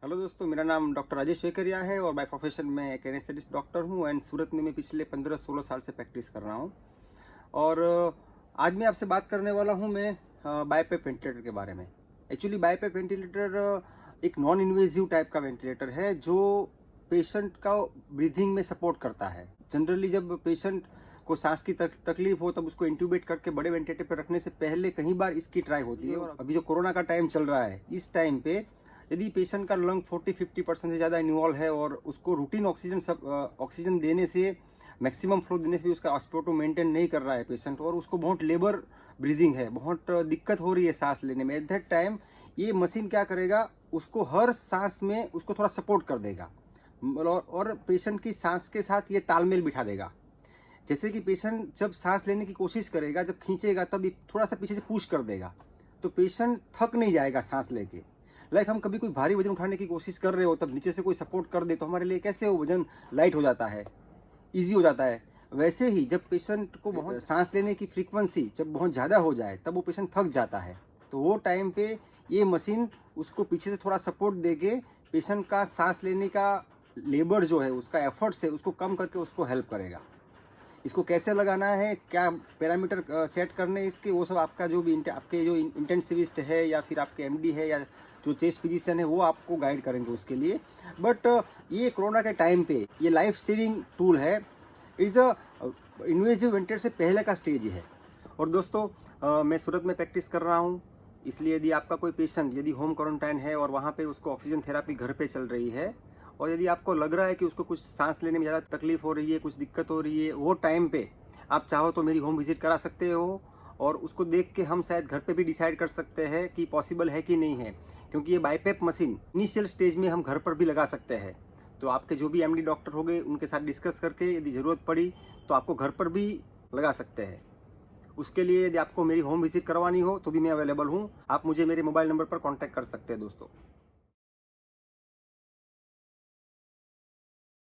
Hello दोस्तों, मेरा नाम डॉक्टर राजेश वेकरिया है और बाय प्रोफेशन मैं एक एनेस्थेटिस्ट डॉक्टर हूं एंड सूरत में मैं पिछले 15-16 साल से प्रैक्टिस कर रहा हूं। और आज मैं आपसे बात करने वाला हूं मैं बाईपेप वेंटिलेटर के बारे में। एक्चुअली बाईपेप वेंटिलेटर एक नॉन इन्वेजिव टाइप का वेंटिलेटर है जो पेशेंट का ब्रीथिंग में सपोर्ट करता है। जनरली जब पेशेंट को सांस की तकलीफ हो तब उसको इंट्यूबेट करके बड़े वेंटिलेटर पर रखने से पहले कई बार इसकी ट्राई होती है। और अभी जो कोरोना का टाइम चल रहा है, इस टाइम पे यदि पेशेंट का लंग 40-50% से ज़्यादा इन्वॉल्व है और उसको रूटीन ऑक्सीजन देने से, मैक्सिमम फ्लो देने से भी उसका ऑस्पिटो मेंटेन नहीं कर रहा है पेशेंट, और उसको बहुत लेबर ब्रीदिंग है, बहुत दिक्कत हो रही है सांस लेने में, एट दैट टाइम ये मशीन क्या करेगा, उसको हर सांस में उसको थोड़ा सपोर्ट कर देगा और पेशेंट की सांस के साथ ये तालमेल बिठा देगा। जैसे कि पेशेंट जब सांस लेने की कोशिश करेगा, जब खींचेगा तब थोड़ा सा पीछे से पुश कर देगा, तो पेशेंट थक नहीं जाएगा सांस लेके। लाइक हम कभी कोई भारी वजन उठाने की कोशिश कर रहे हो, तब नीचे से कोई सपोर्ट कर दे तो हमारे लिए कैसे वो वजन लाइट हो जाता है, इजी हो जाता है। वैसे ही जब पेशेंट को बहुत सांस लेने की फ्रीक्वेंसी जब बहुत ज़्यादा हो जाए तब वो पेशेंट थक जाता है, तो वो टाइम पे ये मशीन उसको पीछे से थोड़ा सपोर्ट देके पेशेंट का सांस लेने का लेबर जो है, उसका एफर्ट से उसको कम करके उसको हेल्प करेगा। इसको कैसे लगाना है, क्या पैरामीटर सेट करने इसके, वो सब आपका जो भी आपके जो इंटेंसिविस्ट है या फिर आपके एमडी है या जो चेस्ट फिजिशियन है वो आपको गाइड करेंगे उसके लिए। बट ये कोरोना के टाइम पे ये लाइफ सेविंग टूल है। इट्स अ इन्वेजिव वेंटिलेटर से पहले का स्टेज है। और दोस्तों मैं सूरत में प्रैक्टिस कर रहा हूँ, इसलिए यदि आपका कोई पेशेंट यदि होम क्वारंटाइन है और वहाँ पे उसको ऑक्सीजन थेरापी घर पे चल रही है, और यदि आपको लग रहा है कि उसको कुछ सांस लेने में ज़्यादा तकलीफ हो रही है, कुछ दिक्कत हो रही है, वो टाइम पे आप चाहो तो मेरी होम विजिट करा सकते हो और उसको देख के हम शायद घर पे भी डिसाइड कर सकते हैं कि पॉसिबल है कि नहीं है। क्योंकि ये बाईपेप मशीन इनिशियल स्टेज में हम घर पर भी लगा सकते हैं। तो आपके जो भी एमडी डॉक्टर होंगे उनके साथ डिस्कस करके यदि ज़रूरत पड़ी तो आपको घर पर भी लगा सकते हैं। उसके लिए यदि आपको मेरी होम विजिट करवानी हो तो भी मैं अवेलेबल हूँ। आप मुझे मेरे मोबाइल नंबर पर कॉन्टैक्ट कर सकते हैं दोस्तों।